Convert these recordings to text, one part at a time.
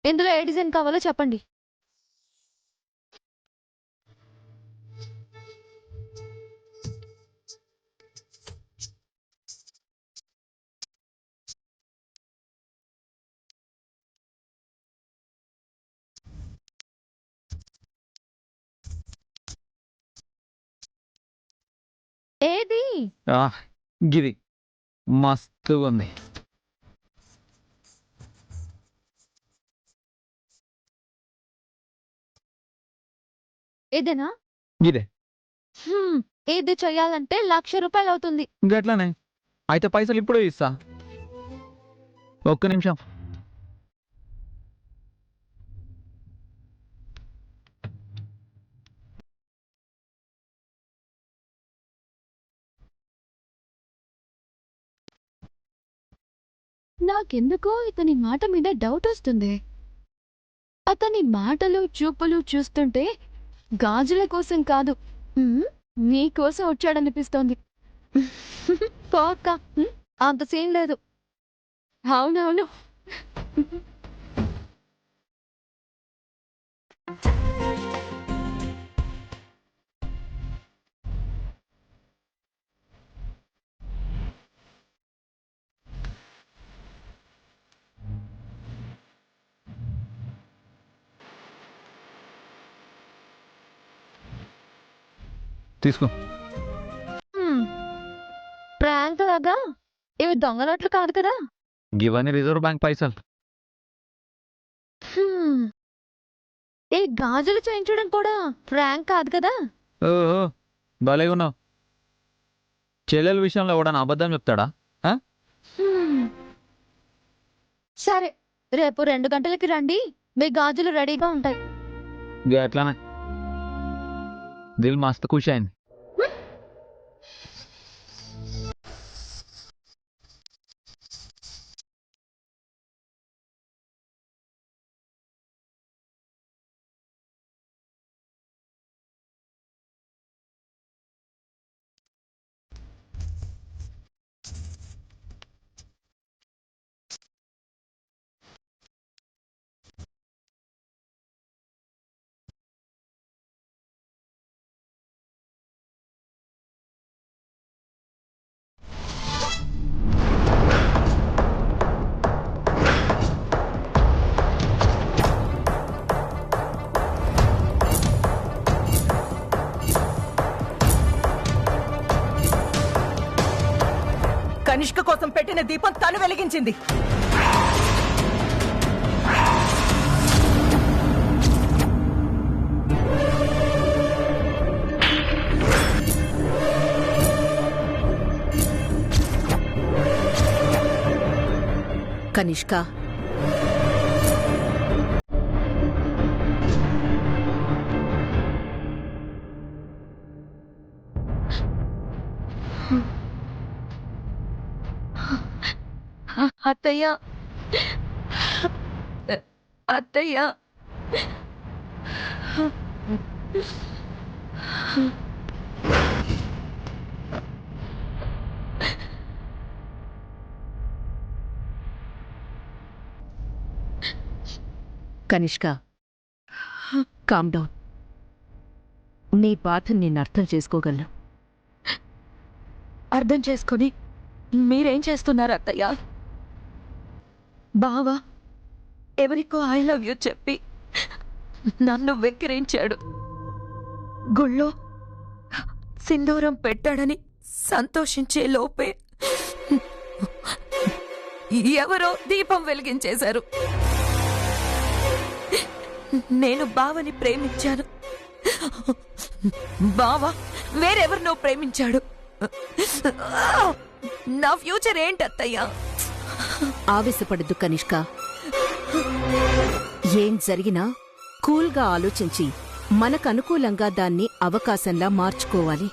ఇందులో ఏ డిజైన్ కావాలో చెప్పండి. ఏది? గిది మస్తుగా ఉంది. ఏదేనా? గిదే ఇది చెయ్యాలంటే ₹1,00,000 అవుతుంది. గట్లనే అయితే పైసలు ఇప్పుడే ఇస్తా. ఒక్క నిమిషం. నాకెందుకో ఇతని మాట మీద డౌట్ వస్తుంది. అతని మాటలు చూపులు చూస్తుంటే గాజుల కోసం కాదు, నీ కోసం వచ్చాడనిపిస్తోంది. పో అక్క, అంత సీన్ లేదు. అవునవును. తీసుకో. ప్రాంక్ లాగా ఇవి దొంగ నోట్లు కాదు కదా. ఇవన్నీ రిజర్వ్ బ్యాంక్ పైసలు. హ్మ్, ఈ గాజులు చేయించడం కూడా ప్రాంక్ కాదు కదా. ఓహో, భలే ఉన్నావు. చెల్లెల విషయంలో ఎవడన్నా అబద్ధం చెప్తాడా? హ్మ్, సరే, రేపు 2 గంటలకి రండి, మీ గాజులు రెడీగా ఉంటాయి. అట్లానే దిల్ మస్తు ఖుషి అయింది. కనిష్క కోసం పెట్టిన దీపం తను వెలిగించింది. కనిష్క, అత్తయ్య, అత్తయ్య, కనిష్క, కామ్ డౌన్. నీ బాధ నేను అర్థం చేసుకోగలను. అర్థం చేసుకొని మీరేం చేస్తున్నారు అత్తయ్య? బావా ఎవరికో ఐ లవ్ యూ చెప్పి నన్ను వెక్కిరించాడు. గుళ్ళో సింధూరం పెట్టాడని సంతోషించే లోపే ఎవరో దీపం వెలిగించేశారు. నేను బావని ప్రేమించాను, బావ వేరెవరినో ప్రేమించాడు. నా ఫ్యూచర్ ఏంటత్తయ్యా? ఆవేశపడద్దు కనిష్క. ఏం జరిగినా కూల్గా ఆలోచించి మనకనుకూలంగా దాన్ని అవకాశంలా మార్చుకోవాలి.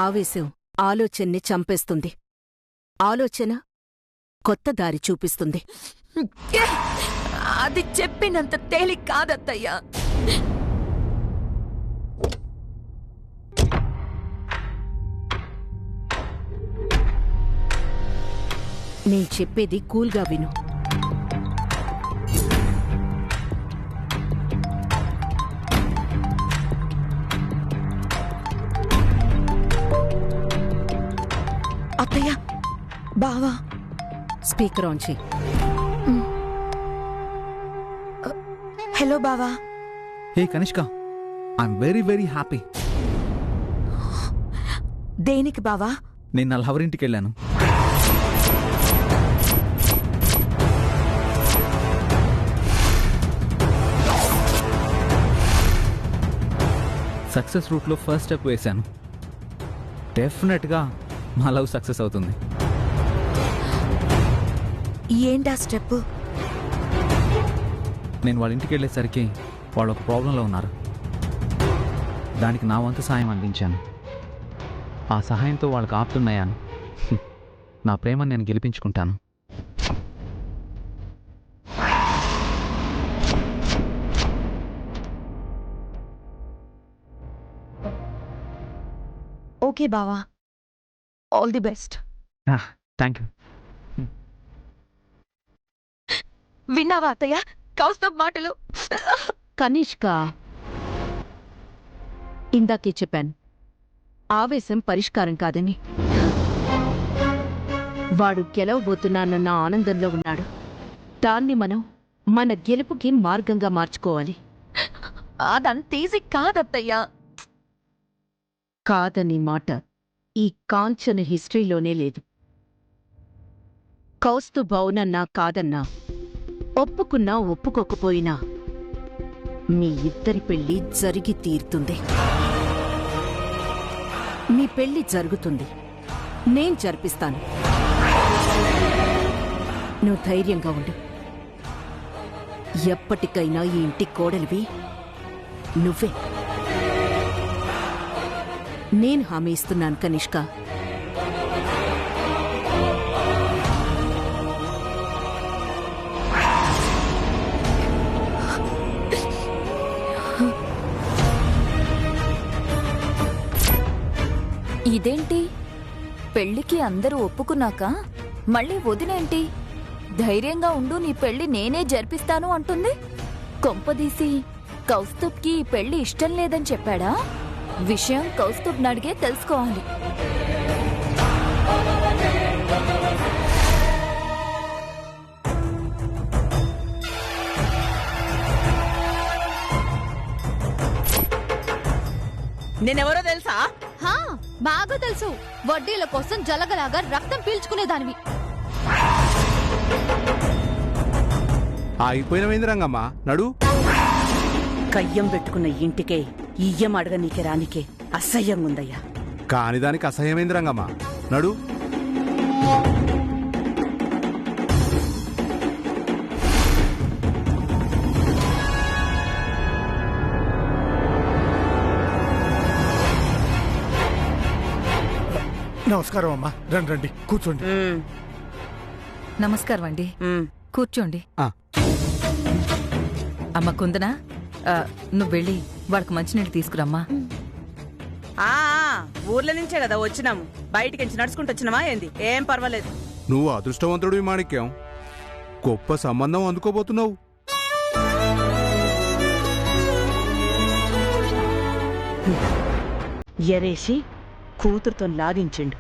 ఆవేశం ఆలోచన్ని చంపేస్తుంది, ఆలోచన కొత్త దారి చూపిస్తుంది. అది చెప్పినంత తేలిక కాదత్తయ్యా. నేను చెప్పేది కూల్గా విను. బావా స్పీకర్ ఆన్ చెయ్యి. హలో బావా. Hey Kanishka, I'm very very happy. దేనికి బావా? నేను నా లవర్ ఇంటికి వెళ్ళాను. సక్సెస్ రూట్లో ఫస్ట్ స్టెప్ వేశాను. డెఫినెట్గా మా లవ్ సక్సెస్ అవుతుంది. ఏంటా స్టెప్? నేను వాళ్ళ ఇంటికి వెళ్ళేసరికి వాళ్ళు ఒక ప్రాబ్లంలో ఉన్నారు. దానికి నా వంతు సాయం అందించాను. ఆ సహాయంతో వాళ్ళకి ఆపుతున్నాయాను. నా ప్రేమను నేను గెలిపించుకుంటాను. ఓకే బావా, all the best. Thank you. విన్నావా అత్తయ్య కౌస్తవ్ మాటలు? కనిష్క, ఇందాకే చెప్పాను, ఆవేశం పరిష్కారం కాదని. వాడు గెలవబోతున్నానన్న ఆనందంలో ఉన్నాడు. దాన్ని మనం మన గెలుపుకి మార్గంగా మార్చుకోవాలి. అదంత ఈజీ కాదత్తయ్య. కాదని మాట ఈ కాంచన హిస్టరీలోనే లేదు. కౌస్తు అవునన్నా కాదన్నా, ఒప్పుకున్నా ఒప్పుకోకపోయినా మీ ఇద్దరి పెళ్లి జరిగి తీరుతుంది. మీ పెళ్లి జరుగుతుంది, నేను జరిపిస్తాను. నువ్వు ధైర్యంగా ఉండు. ఎప్పటికైనా ఈ ఇంటి కోడలివి నువ్వే. నేను హామీ ఇస్తున్నాను కనిష్క. ఇదేంటి, పెళ్లికి అందరూ ఒప్పుకున్నాక మళ్ళీ వదినేంటి ధైర్యంగా ఉండు, నీ పెళ్లి నేనే జరిపిస్తాను అంటుంది? కొంపదీసి కౌస్తుబ్కి ఈ పెళ్లి ఇష్టం లేదని చెప్పాడా? విషయం కౌస్తుబ్ని అడిగే తెలుసుకోవాలి. నేనెవరో తెలుసా? బాగా తెలుసు. వడ్డీల కోసం జలగలాగా రక్తం పీల్చుకునేదానివి. ఆగిపోయినవేంది రంగమ్మ, నడు. కయ్యం పెట్టుకున్న ఇంటికే ఇయ్యం అడగనీకే రానికే అసహ్యంగుందయ్యా. కాని దానికి అసహ్యమైంది రంగమ్మ, నడు. నమస్కారం అమ్మా, రండి రండి కూర్చోండి. నమస్కారం అండి, కూర్చోండి. అమ్మ కుందనా, నువ్వు వెళ్ళి వాళ్ళకి మంచినీళ్ళు తీసుకురమ్మా. ఊర్ల నుంచే కదా వచ్చినాము, బయటికి నడుచుకుంటూ వచ్చినామా ఏంది? ఏం పర్వాలేదు. నువ్వు అదృష్టవంతుడివి మాణిక్యం, గొప్ప సంబంధం అందుకోబోతున్నావు. ఎరేసి కూతురుతో లాగించిండు,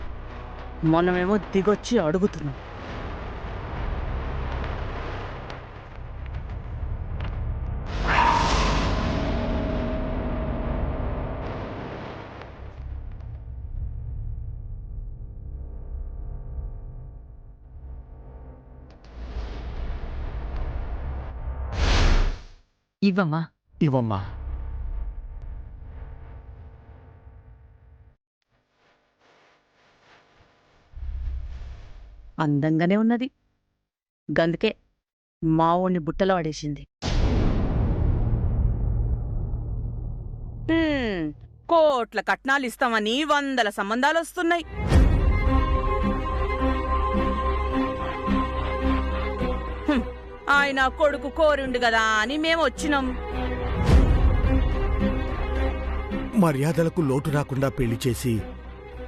మనమేమో దిగొచ్చి అడుగుతున్నాం. ఇవ్వమ్మా. ఇవ్వమ్మా. అందంగానే ఉన్నది, గందుకే మావోణ్ణి బుట్టలో పడేసింది. కోట్ల కట్నాలు ఇస్తామని 100 సంబంధాలు వస్తున్నాయి. ఆయన కొడుకు కోరిండు కదా అని మేము వచ్చినాం. మర్యాదలకు లోటు రాకుండా పెళ్లి చేసి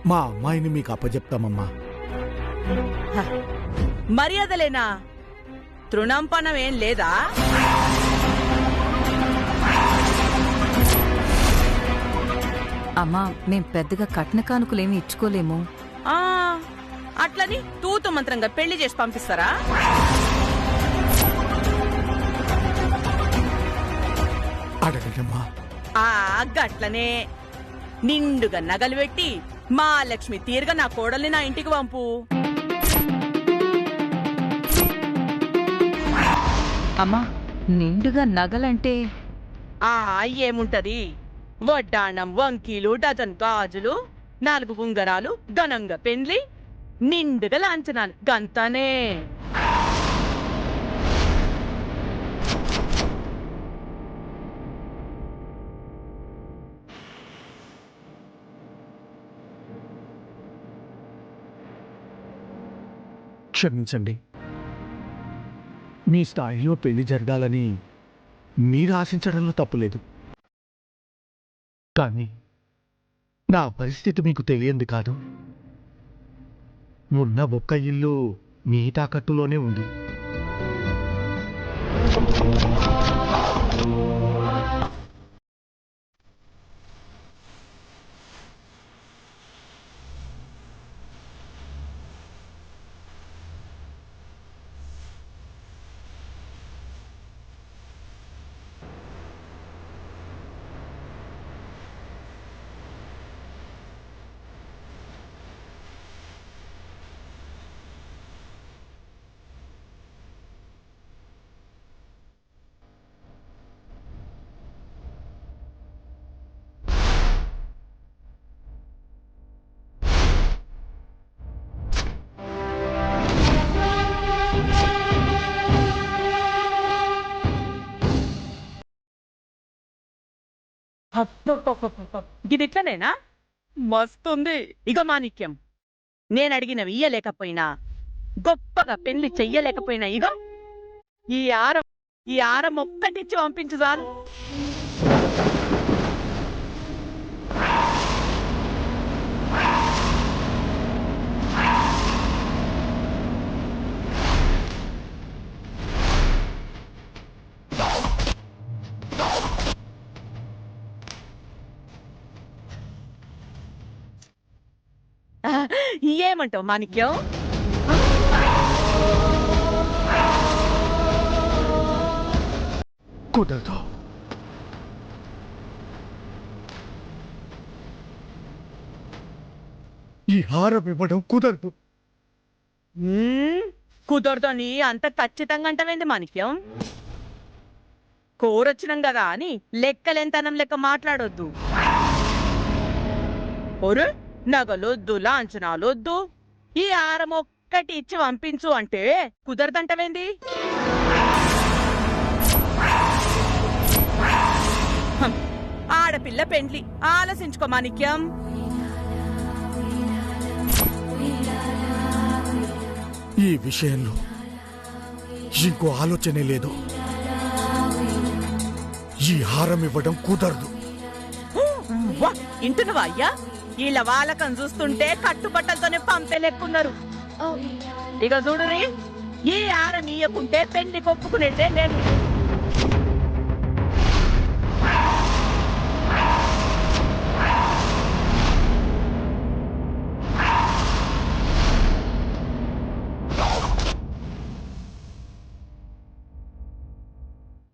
మా అమ్మాయిని మీకు అప్పచెప్తామమ్మా. మర్యాదలేనా? తృణంపనం ఏం లేదా? అమ్మా, మేం పెద్దగా కట్న కానుకలేమి ఇచ్చుకోలేము. అట్లని తూతు మంత్రంగా పెళ్లి చేసి పంపిస్తారా? అడగండమ్మా. ఆ గట్లనే నిండుగా నగలు పెట్టి మా లక్ష్మి తీరుగా నా కోడల్ని నా ఇంటికి పంపు. అమ్మా, నిండుగా నగలంటే ఆ ఏముంటది, వడ్డాణం, వంకీలు, డజన్ గాజులు, 4 ఉంగరాలు, ఘనంగా పెండ్లి, నిండుగా లాంఛనాలు, గంతనే. క్షమించండి. మీ స్థాయిలో పెళ్లి జరగాలని మీరు ఆశించడంలో తప్పులేదు. కానీ నా పరిస్థితి మీకు తెలియంది కాదు. ఉన్న ఒక్క ఇల్లు మీ తాకట్టులోనే ఉంది. ఇది ఇట్లనేనా? మస్తుంది. ఇక మాణిక్యం, నేను అడిగినవి ఇయ్యలేకపోయినా, గొప్పగా పెళ్లి చెయ్యలేకపోయినా, ఇగో ఈ ఆరం ఒక్కటిచ్చి పంపించు చాలు. ఏమంటావు మాణిక్యం? కుదరదు. ఈ హారం ఇవ్వడం కుదరదు. కుదరదని అంత ఖచ్చితంగా అంటవేంది మాణిక్యం? కోరొచ్చినాం కదా అని లెక్కలెంతనం లెక్క మాట్లాడొద్దు. ఒరు నగలొద్దు, లాంఛనాలొద్దు, ఈ ఆరం ఒక్కటి ఇచ్చి పంపించు అంటే కుదరదంటవేంది? ఆడపిల్ల పెండ్లి, ఆలోచించుకో మాణిక్యం. ఈ విషయంలో ఇంకో ఆలోచనే లేదు. ఈ హారం ఇవ్వడం కుదరదు. ఇంటున్నావా అయ్యా? వీళ్ళ వాలకం చూస్తుంటే కట్టుబట్టలతోనే పంపే లెక్కున్నారు. ఇక చూడురి, ఈ ఆరం ఇయ్యకుంటే పెళ్లి కొప్పుకునేదే నేను.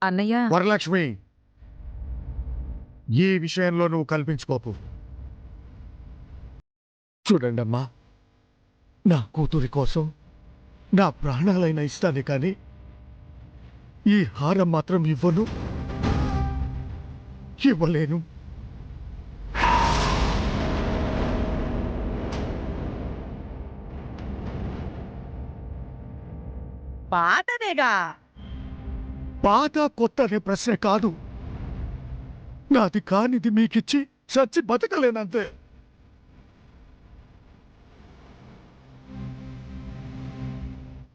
అన్నయ్య, వరలక్ష్మి, ఈ విషయంలో నువ్వు కల్పించుకోకు. చూడండమ్మా, నా కూతురి కోసం నా ప్రాణాలైనా ఇస్తానే కానీ ఈ హారం మాత్రం ఇవ్వలేను. పాతదేగా. పాత కొత్త అనే ప్రశ్న కాదు. నాది కానిది మీకిచ్చి చచ్చి బతకలేనంతే.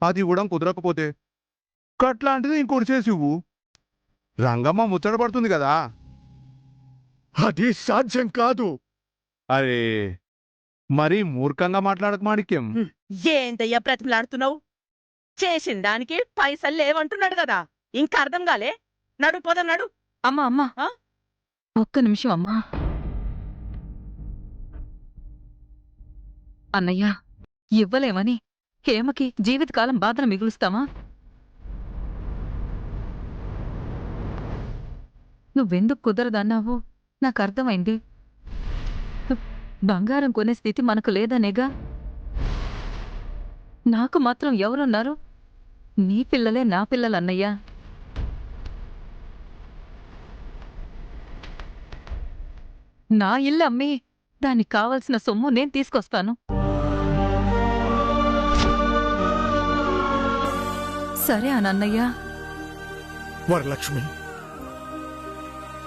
అది ఇవ్వడం కుదరకపోతే కట్లాంటిది ఇంకోటి చేసి ఇవ్వు. రంగమ్మ ముచ్చట పడుతుంది కదా. అది సాధ్యం కాదు. అరే, మరీ మూర్ఖంగా మాట్లాడక మాణిక్యం. ఏంటయ్యా ప్రతిమలాడుతున్నావు? చేసిన దానికి పైసలు లేవంటున్నాడు కదా, ఇంకా అర్థం కాలే? నడు పోదాం, నడు. అమ్మా అమ్మా, ఆ? ఒక్క నిమిషం అమ్మా. అన్నయ్య, ఇవ్వలేమని హేమకి జీవితకాలం బాధను మిగులుస్తామా? నువ్వెందుకు కుదరదన్నావో నాకు అర్థమైంది. బంగారం కొనే స్థితి మనకు లేదనేగా. నాకు మాత్రం ఎవరున్నారు? నీ పిల్లలే నా పిల్లలన్నయ్యా. నా ఇల్లు అమ్మి దానికి కావలసిన సొమ్ము నేను తీసుకొస్తాను. సరే అనన్నయ్యా. వరలక్ష్మి,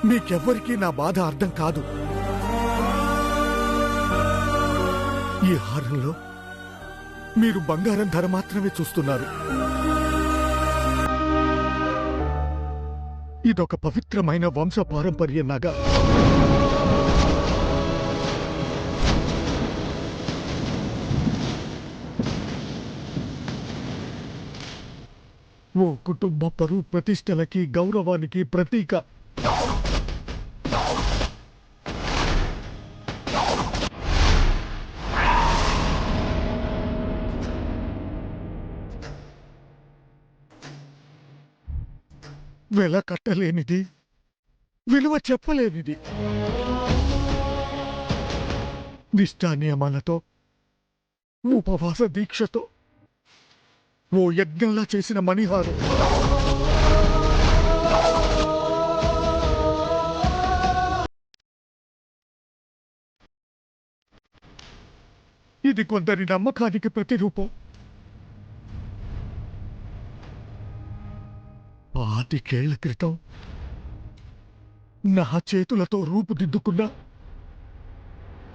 మీకెవ్వరికీ నా బాధ అర్థం కాదు. ఈ హారంలో మీరు బంగారం ధర మాత్రమే చూస్తున్నారు. ఇదొక పవిత్రమైన వంశ పారంపర్య నగ. ఓ కుటుంబ పరువు ప్రతిష్టలకి గౌరవానికి ప్రతీక. వెల కట్టలేనిది, విలువ చెప్పలేనిది. నిష్ఠానియమాలతో, ఉపవాస దీక్షతో ఓ యజ్ఞంలా చేసిన మణిహారం. ఇది కొందరి నమ్మకానికి ప్రతిరూపం. 25 ఏళ్ల క్రితం నా చేతులతో రూపుదిద్దుకున్న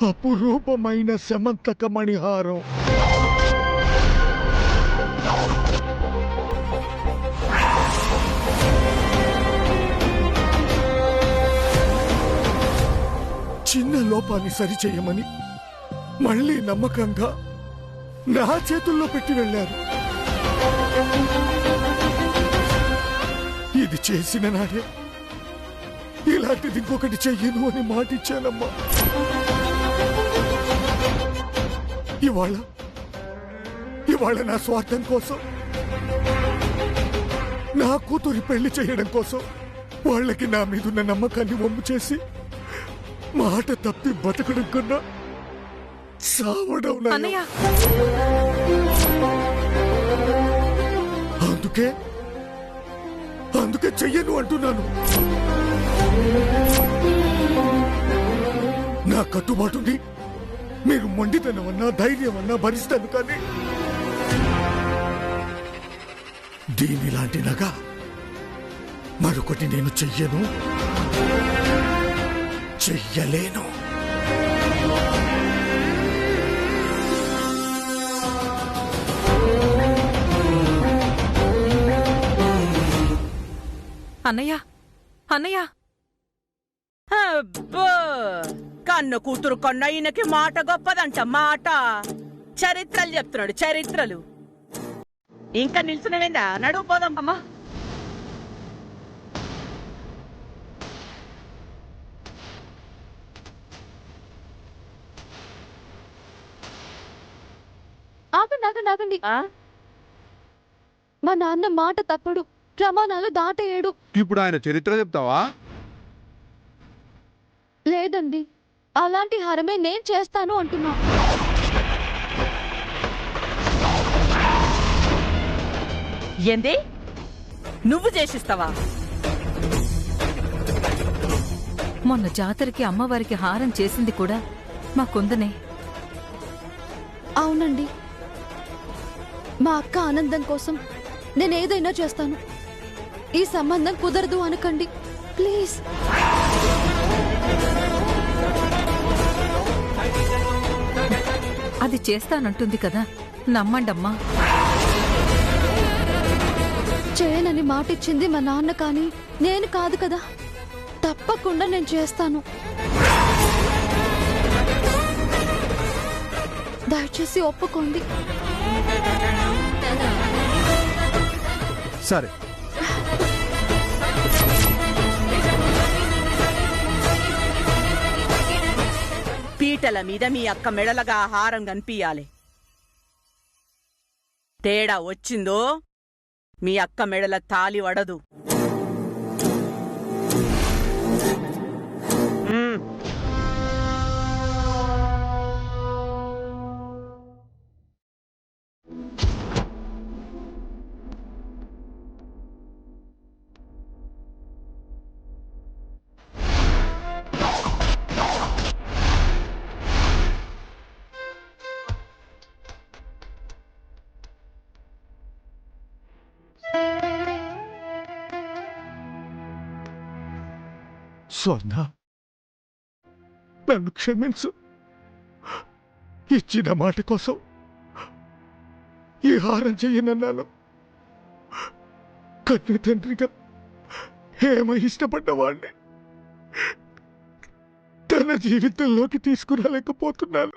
అపురూపమైన శమంతక మణిహారం. చిన్న లోపాన్ని సరిచేయమని మళ్ళీ నమ్మకంగా నా చేతుల్లో పెట్టి వెళ్ళారు. ఇది చేసిన నాడే ఇలాంటిది ఇంకొకటి చెయ్యను అని మాటిచ్చానమ్మా. ఇవాళ నా స్వార్థం కోసం, నా కూతురి పెళ్లి చేయడం కోసం వాళ్ళకి నా మీదున్న నమ్మకాన్ని వమ్ము చేసి మాట తప్పి బతకడం కన్నా సావడం అందుకే చెయ్యను అంటున్నాను. నా కట్టుబాటుని మీరు మొండితనమన్నా ధైర్యమన్నా భరిస్తాను, కానీ దీనిలాంటి నగ మరొకటి నేను చెయ్యను, చెయ్యలేను. అన్నయ్య, అన్నయ్య, అబ్బో, కన్ను కూతురు కొన్న ఈయనకి మాట గొప్పదంట. మాట చరిత్రలు చెప్తున్నాడు, చరిత్రలు. ఇంకా నిల్చునవేందా? నడువు పోదాం. అమ్మా, ఆగండి ఆగండి ఆగండి. మా నాన్న మాట తప్పడు, ప్రమాణాలు దాటేయడు. ఇప్పుడు ఆయన చరిత్ర చెప్తావా? లేదండి, అలాంటి హారమే నేను చేస్తాను అంటున్నా. ఏంది? నువ్వు చేసిస్తావా? మొన్న జాతరకి అమ్మవారికి హారం చేసింది కూడా మా కుందనే. అవునండి, మా అక్క ఆనందం కోసం నేనేదైనా చేస్తాను. ఈ సంబంధం కుదరదు అనకండి ప్లీజ్. అది చేస్తానంటుంది కదా, నమ్మండమ్మా. చేయనని మాటిచ్చింది మా నాన్న, కానీ నేను కాదు కదా. తప్పకుండా నేను చేస్తాను. దయచేసి ఒప్పుకోండి. సరే, పీటల మీద మీ అక్క మెడలగా హారం కనిపియాలి. తేడా వచ్చిందో మీ అక్క మెడల తాలి వడదు. స్వర్ణ, నన్ను క్షమించు. ఇచ్చిన మాట కోసం ఈ హారం చెయ్యనన్నాను. కన్ను తండ్రిగా ఏమో ఇష్టపడ్డవాణ్ణి తన జీవితంలోకి తీసుకురాలేకపోతున్నాను.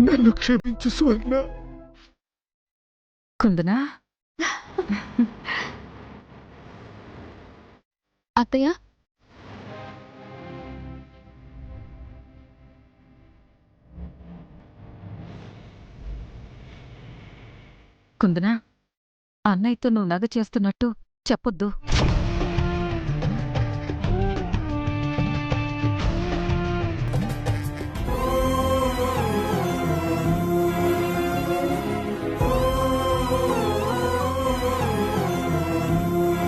నన్ను క్షమించు స్వర్ణ. కుందనా, అత్తయ్య, కుందనా, అన్నయ్యతో నువ్వు నగ చేస్తున్నట్టు చెప్పొద్దు.